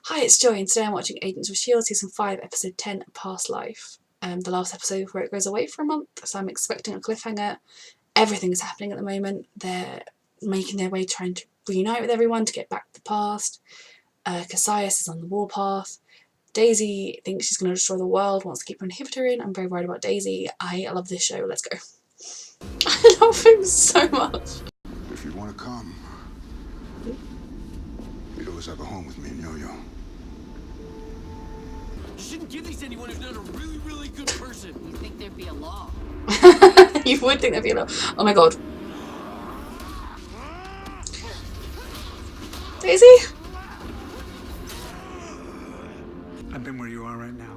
Hi, it's Joy, and today I'm watching Agents of S.h.i.e.L.D. Season 5, Episode 10, Past Life. The last episode where it goes away for a month, so I'm expecting a cliffhanger. Everything is happening at the moment. They're making their way, trying to reunite with everyone to get back to the past. S.h.i.e.L.D. is on the warpath. Daisy thinks she's going to destroy the world, wants to keep her inhibitor in. I'm very worried about Daisy. I love this show. Let's go. I love him so much. If you want to come, you'd always have a home with me and Yo-Yo. You shouldn't give these to anyone who's not a really, really good person. You think there'd be a law? You would think there'd be a law. Oh my god. Daisy? I've been where you are right now.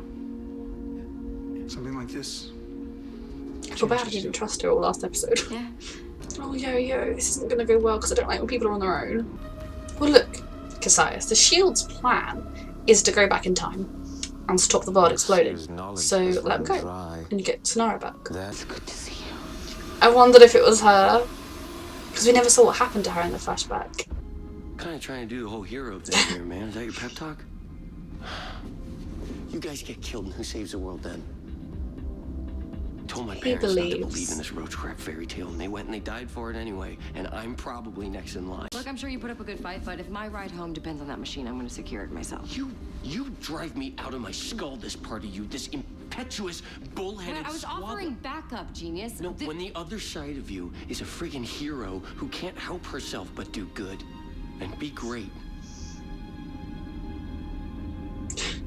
Something like this. I feel bad I didn't trust her all last episode. Yeah. Oh, Yo-Yo, this isn't going to go well because I don't like when people are on their own. Well, look, S.h.i.e.L.D., the S.h.i.e.L.D.'s plan is to go back in time and stop the world exploding. So let them go, and you get Sonara back. That's good to see you. I wondered if it was her, because we never saw what happened to her in the flashback. Kind of trying to do the whole hero thing here, man. Is that your pep talk? You guys get killed, and who saves the world then? Told my parents not to believe in this roach crap fairy tale, and they went and they died for it anyway. And I'm probably next in line. Look, I'm sure you put up a good fight, but if my ride home depends on that machine, I'm gonna secure it myself. You drive me out of my skull, this part of you, this impetuous, bullheaded I was offering backup, genius. No, when the other side of you is a friggin' hero who can't help herself but do good and be great.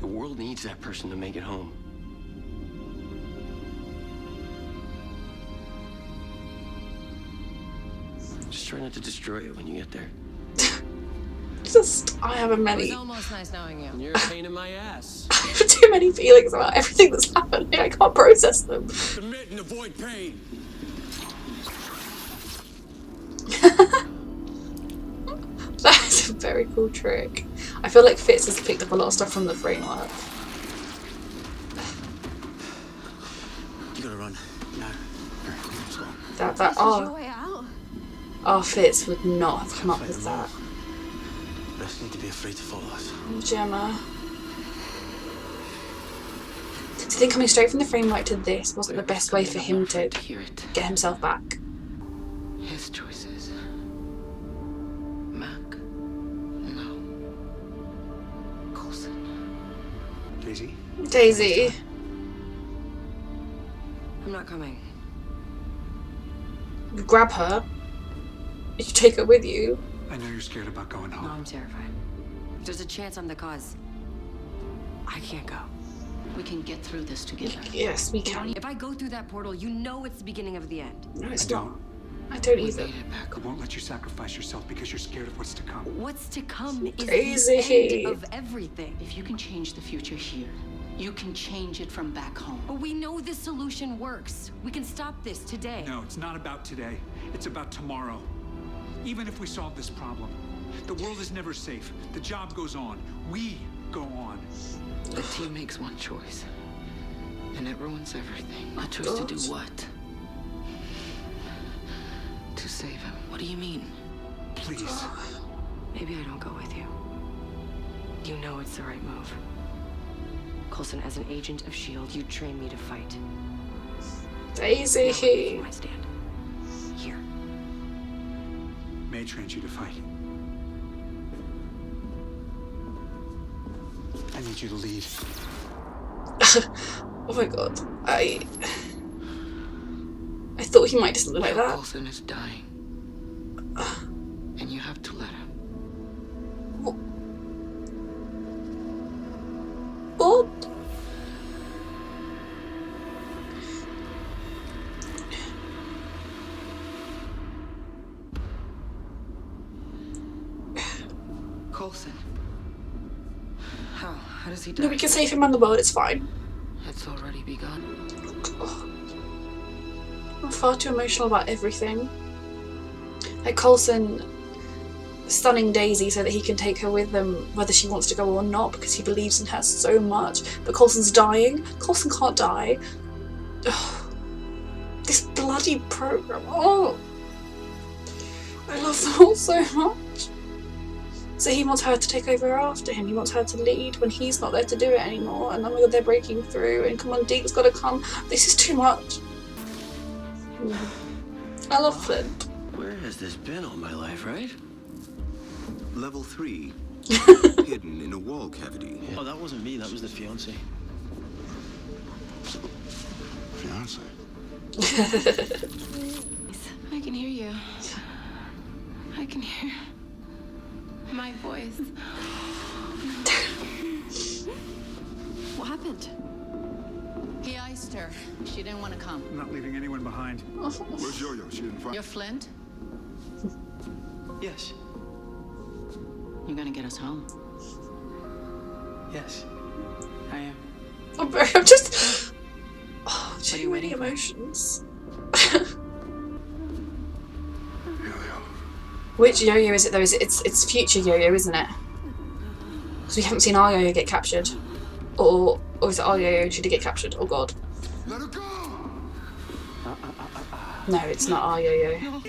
The world needs that person to make it home. Just try not to destroy it when you get there. I have a It many. was almost nice knowing you. You're a pain in my ass. I have too many feelings about everything that's happening. I can't process them. Submit and avoid pain. That's a very cool trick. I feel like Fitz has picked up a lot of stuff from the framework. You gotta run. No. Our Fitz would not have come up with that. Rest need to be afraid to follow us. Oh, Gemma. Do you think coming straight from the framework to this wasn't the best way for him to get himself back? His choices. Mac. No. Coulson. Daisy? Daisy. I'm not coming. You grab her. You take her with you. I know you're scared about going No, home. I'm terrified. There's a chance I'm the cause. I can't go. We can get through this together. Yes, we can. If I go through that portal, you know it's the beginning of the end. No, it's I not. don't. I don't either. I won't let you sacrifice yourself because you're scared of what's to come. What's to come is Crazy. the end of everything. If you can change the future here, you can change it from back home. But we know this solution works. We can stop this today. No, it's not about today. It's about tomorrow. Even if we solve this problem, the world is never safe. The job goes on. We go on. The team makes one choice, and it ruins everything. A choice to do what? To save him. What do you mean? Please. Maybe I don't go with you. You know it's the right move. Coulson, as an agent of S.h.i.e.L.D., you trained me to fight. Daisy. Now I stand. Here. May trains you to fight. I need you to leave. Oh my god. I thought he might do something like that. Coulson is dying, and you have to let him. What? Coulson. How does he die? No, we can save him and the world, it's fine. It's already begun. I'm far too emotional about everything. Like Coulson stunning Daisy so that he can take her with him whether she wants to go or not because he believes in her so much. But Coulson's dying. Coulson can't die. Ugh. This bloody program. Oh, I love them all so much. So he wants her to take over after him. He wants her to lead when he's not there to do it anymore. And oh my god, they're breaking through. And come on, Deke's got to come. This is too much. I love Flint. Where has this been all my life, right? Level 3. Hidden in a wall cavity. Oh, that wasn't me. That was the fiance. Fiance? I can hear you. I can hear my voice. What happened? He iced her. She didn't want to come. I'm not leaving anyone behind. Where's Yo-Yo? She didn't find... You're Flint? Yes. You're gonna get us home. Yes. I am. I'm just... Oh, are too you many waiting for? emotions. Yo-Yo. Which Yo-Yo is it though? It's future Yo-Yo, isn't it? Because we haven't seen our Yo-Yo get captured. Or is it our Yo-Yo? Should he get captured? Oh god. Let her go! No, it's not our Yo-Yo.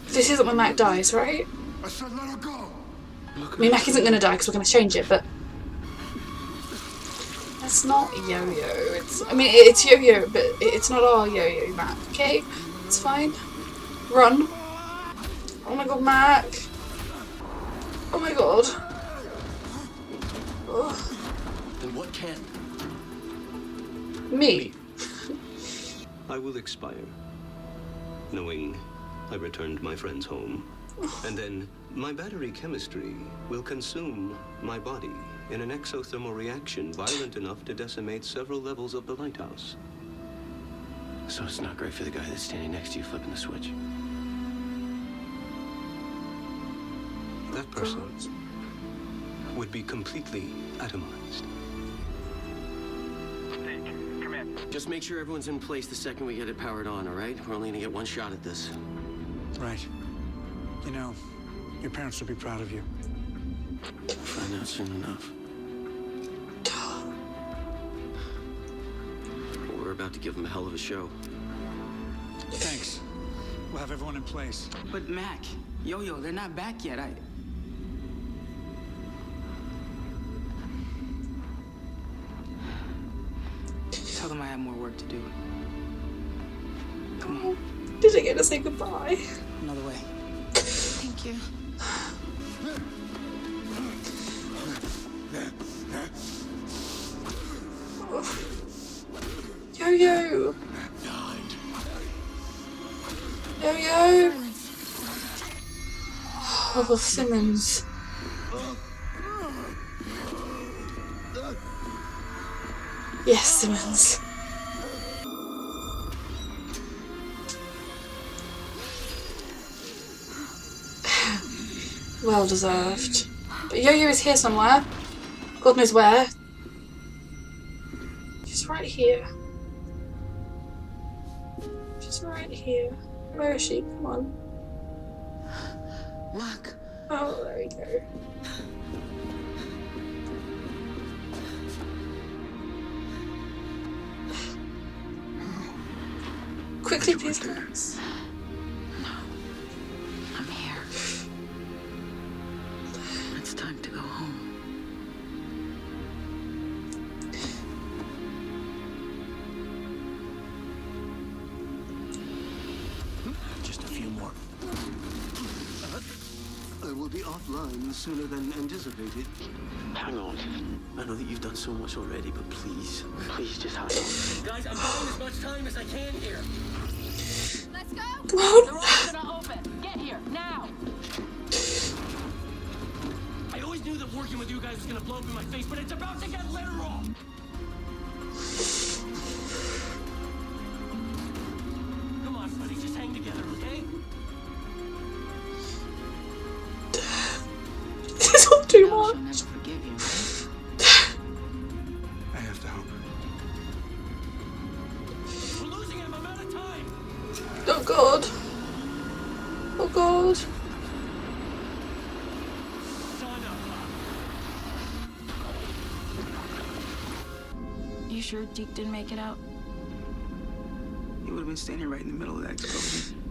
This isn't when Mac dies, right? I said let her go! I mean, Mac isn't going to die because we're going to change it, but... That's not Yo-Yo. I mean, it's Yo-Yo, but it's not our Yo-Yo, Mac, okay? It's fine. Run. Oh my god, Mac. Oh my god. Ugh. Then what can? Me. I will expire, knowing I returned my friends home. And then my battery chemistry will consume my body in an exothermal reaction violent enough to decimate several levels of the lighthouse. So it's not great for the guy that's standing next to you flipping the switch. That person would be completely atomized. Just make sure everyone's in place the second we get it powered on, all right? We're only gonna get one shot at this. Right. You know, your parents will be proud of you. We'll find out soon enough. We're about to give them a hell of a show. Thanks. We'll have everyone in place. But Mac, Yo-Yo, they're not back yet. Tell them I have more work to do. Come on. Did I get to say goodbye? Another way. Thank you. Yo-Yo. Yo-Yo. Oh, Simmons. Yes, Simmons. Well deserved. But Yo-Yo is here somewhere. God knows where. She's right here. She's right here. Where is she? Come on. Mac. Oh, there we go. Quickly, please, guys. I'm here. It's time to go home. Just a few more. I will be offline sooner than anticipated. Hang on. I know that you've done so much already, but please just hang on. Guys, I'm buying as much time as I can here. Let's go. Come on. The road's gonna open. Get here now. I always knew that working with you guys was gonna blow up in my face, but it's about to get literal. Come on, buddy, just hang together, okay? This is all too She'll much. never forgive you. I have to help. We're losing him. I'm out of time. Oh god. Oh god. Son of You sure Deke didn't make it out? He would have been standing right in the middle of that explosion.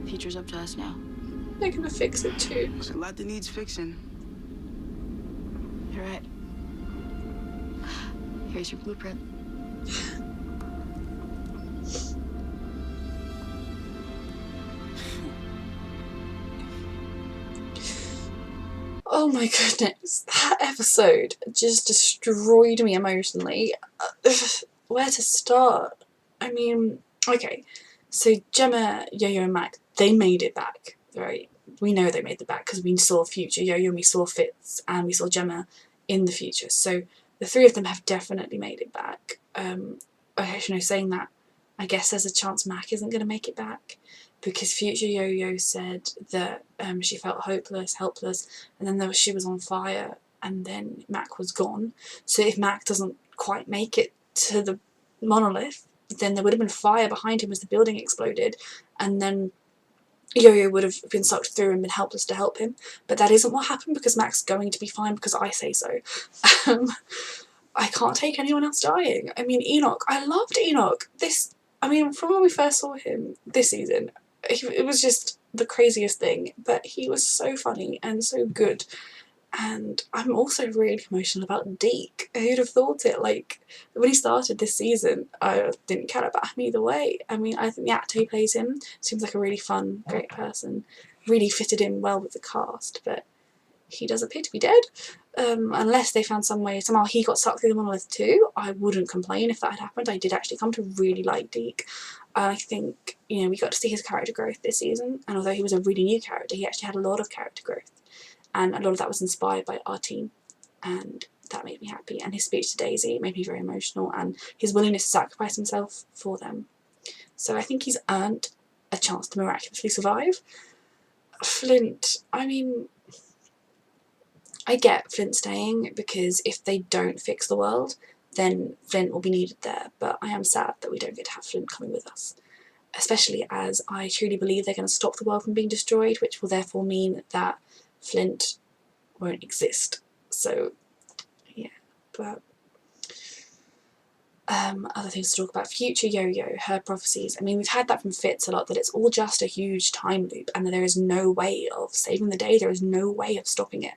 Future's up to us now. they're gonna fix it too. There's a lot that needs fixing. You're right. Here's your blueprint. Oh my goodness, that episode just destroyed me emotionally. Where to start? I mean, okay, so Gemma, Yo-Yo and Mac, they made it back, right? We know they made it back because we saw future Yo-Yo and we saw Fitz and we saw Gemma in the future. So the three of them have definitely made it back. Saying that, I guess there's a chance Mac isn't going to make it back, because future Yo-Yo said that she felt hopeless, helpless, and then she was on fire, and then Mac was gone. So if Mac doesn't quite make it to the monolith, then there would have been fire behind him as the building exploded, and then Yo-Yo would have been sucked through and been helpless to help him. But that isn't what happened, because Mac's going to be fine because I say so. I can't take anyone else dying. I mean, Enoch, I loved Enoch. From when we first saw him this season, it was just the craziest thing, but he was so funny and so good. And I'm also really emotional about Deke. Who'd have thought it? Like, when he started this season, I didn't care about him either way. I mean, I think the actor who plays him seems like a really fun, great person. Really fitted in well with the cast, but he does appear to be dead. Unless they found some way, somehow he got sucked through the monolith too. I wouldn't complain if that had happened. I did actually come to really like Deke. I think, we got to see his character growth this season, and although he was a really new character, he actually had a lot of character growth. And a lot of that was inspired by our team, and that made me happy. And his speech to Daisy made me very emotional, and his willingness to sacrifice himself for them. So I think he's earned a chance to miraculously survive. Flint, I get Flint staying, because if they don't fix the world, then Flint will be needed there, but I am sad that we don't get to have Flint coming with us. Especially as I truly believe they're going to stop the world from being destroyed, which will therefore mean that Flint won't exist. So, yeah, but other things to talk about. Future Yo-Yo, her prophecies. We've had that from Fitz a lot, that it's all just a huge time loop and that there is no way of saving the day, there is no way of stopping it.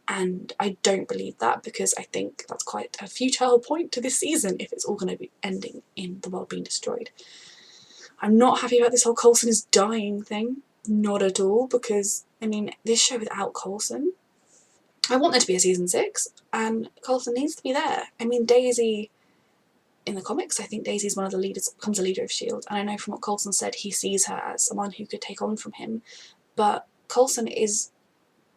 And I don't believe that, because I think that's quite a futile point to this season if it's all going to be ending in the world being destroyed. I'm not happy about this whole Coulson is dying thing. Not at all, because, this show without Coulson, I want there to be a season 6, and Coulson needs to be there. Daisy, in the comics, I think Daisy's one of the leaders, becomes a leader of S.h.i.e.L.D., and I know from what Coulson said, he sees her as someone who could take on from him, but Coulson is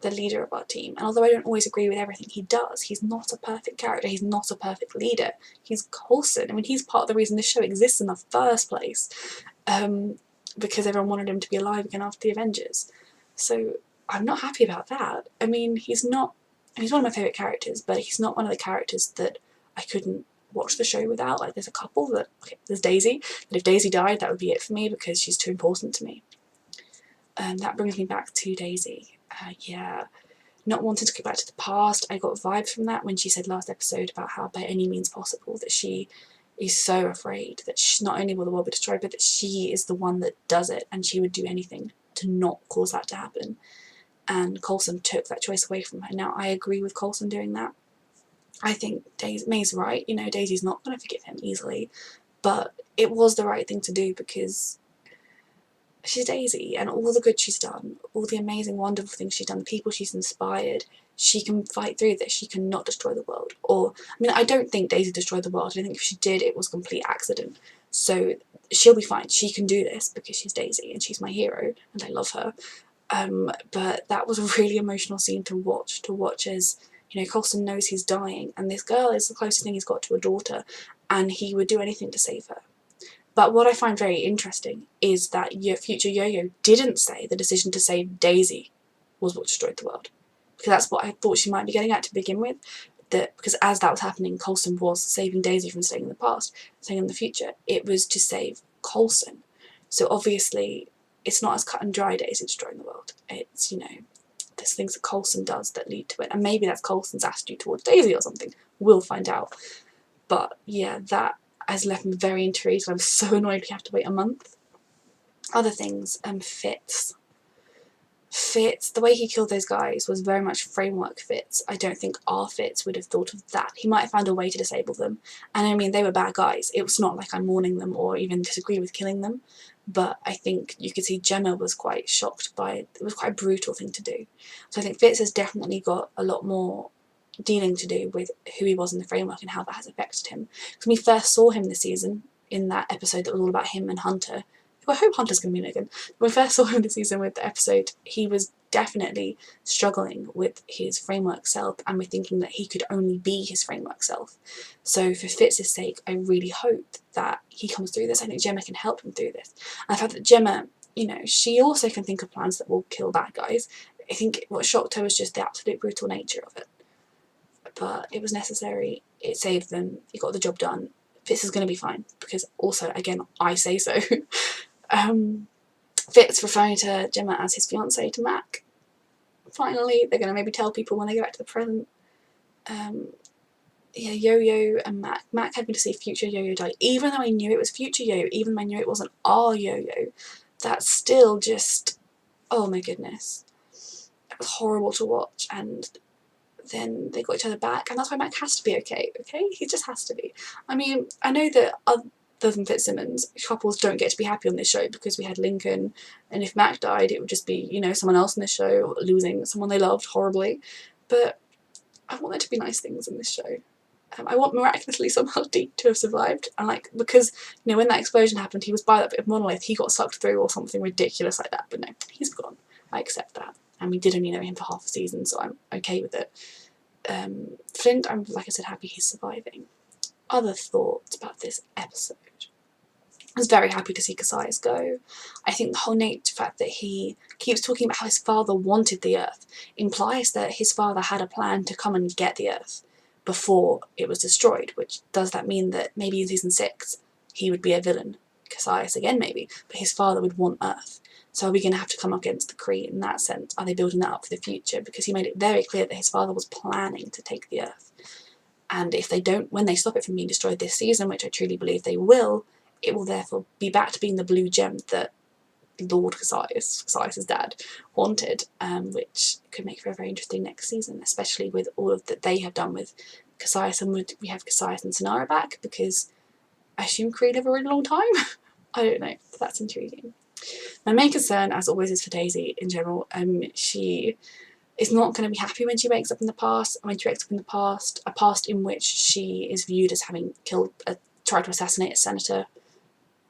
the leader of our team, and although I don't always agree with everything he does, he's not a perfect character, he's not a perfect leader. He's Coulson. He's part of the reason this show exists in the first place. Because everyone wanted him to be alive again after the Avengers. So I'm not happy about that. He's one of my favourite characters, but he's not one of the characters that I couldn't watch the show without. Like, there's a couple that, there's Daisy, and if Daisy died, that would be it for me, because she's too important to me. That brings me back to Daisy. Not wanting to go back to the past, I got vibes from that when she said last episode about how by any means possible that she is so afraid that not only will the world be destroyed, but that she is the one that does it, and she would do anything to not cause that to happen. And Coulson took that choice away from her. Now, I agree with Coulson doing that. I think May's right. Daisy's not going to forgive him easily, but it was the right thing to do, because she's Daisy, and all the good she's done, all the amazing, wonderful things she's done, the people she's inspired, she can fight through this. She cannot destroy the world. I don't think Daisy destroyed the world. I think if she did, it was a complete accident. So she'll be fine. She can do this because she's Daisy and she's my hero and I love her. But that was a really emotional scene to watch as, Coulson knows he's dying, and this girl is the closest thing he's got to a daughter, and he would do anything to save her. But what I find very interesting is that future Yo-Yo didn't say the decision to save Daisy was what destroyed the world. Because that's what I thought she might be getting at to begin with. Because as that was happening, Coulson was saving Daisy from staying in the past, staying in the future. It was to save Coulson. So obviously, it's not as cut and dry Daisy destroying the world. It's, there's things that Coulson does that lead to it. And maybe that's Coulson's attitude towards Daisy or something. We'll find out. But yeah, that has left me very intrigued. I'm so annoyed we have to wait a month. Other things, Fitz. Fitz, the way he killed those guys was very much framework Fitz. I don't think our Fitz would have thought of that. He might have found a way to disable them. And I mean, they were bad guys. It was not like I'm mourning them or even disagree with killing them. But I think you could see Gemma was quite shocked by it. It was quite a brutal thing to do. So I think Fitz has definitely got a lot more dealing to do with who he was in the framework and how that has affected him. Because when we first saw him this season, in that episode that was all about him and Hunter, I hope Hunter's going to be Logan. When we first saw him this season with the episode, he was definitely struggling with his framework self and with thinking that he could only be his framework self. So for Fitz's sake, I really hope that he comes through this. I think Gemma can help him through this. And the fact that Gemma, you know, she also can think of plans that will kill bad guys. I think what shocked her was just the absolute brutal nature of it. But it was necessary, it saved them, it got the job done. Fitz is going to be fine, because also, again, I say so. Fitz referring to Gemma as his fiancée to Mac. Finally, they're going to maybe tell people when they go back to the present. Yeah, Yo-Yo and Mac. Mac had me to see future Yo-Yo die. Even though I knew it was future Yo-Yo, even though I knew it wasn't our Yo-Yo, that's still just, oh my goodness. It was horrible to watch, and then they got each other back, and that's why Mac has to be okay, He just has to be. I mean, I know that other than Fitzsimmons, couples don't get to be happy on this show because we had Lincoln, and if Mac died, it would just be, you know, someone else in this show losing someone they loved horribly. But I want there to be nice things in this show. I want miraculously somehow Deke to have survived, and like, because, you know, when that explosion happened, he was by that bit of monolith, he got sucked through or something ridiculous like that, but no, he's gone. I accept that. And we did only know him for half a season, so I'm okay with it. Flint, I'm, like I said, happy he's surviving. Other thoughts about this episode. I was very happy to see Cassius go. I think the whole fact that he keeps talking about how his father wanted the Earth implies that his father had a plan to come and get the Earth before it was destroyed, which does that mean that maybe in season 6 he would be a villain? Cassius again maybe, but his father would want Earth. So are we going to have to come up against the Kree in that sense? Are they building that up for the future? Because he made it very clear that his father was planning to take the Earth. And if they don't, when they stop it from being destroyed this season, which I truly believe they will, it will therefore be back to being the blue gem that Lord Cassius' dad, wanted, which could make for a very interesting next season, especially with all of that they have done with Cassius, and would we have Cassius and Sonara back, because I assume Kree live a really long time? I don't know, but that's intriguing. My main concern, as always, is for Daisy in general. She is not going to be happy when she wakes up in the past, a past in which she is viewed as having tried to assassinate a senator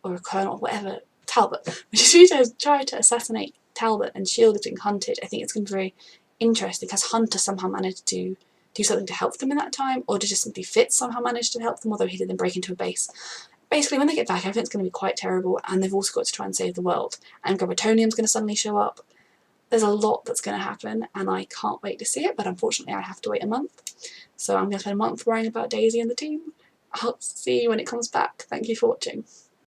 or a colonel, whatever, Talbot. When she tried to assassinate Talbot and S.h.i.e.L.D. getting hunted, I think it's going to be very interesting. Has Hunter somehow managed to do something to help them in that time, or did just simply Fitz somehow manage to help them, although he didn't break into a base? Basically, when they get back, everything's going to be quite terrible, and they've also got to try and save the world. And Gravitonium's going to suddenly show up. There's a lot that's going to happen, and I can't wait to see it, but unfortunately I have to wait a month. So I'm going to spend a month worrying about Daisy and the team. I'll see you when it comes back. Thank you for watching.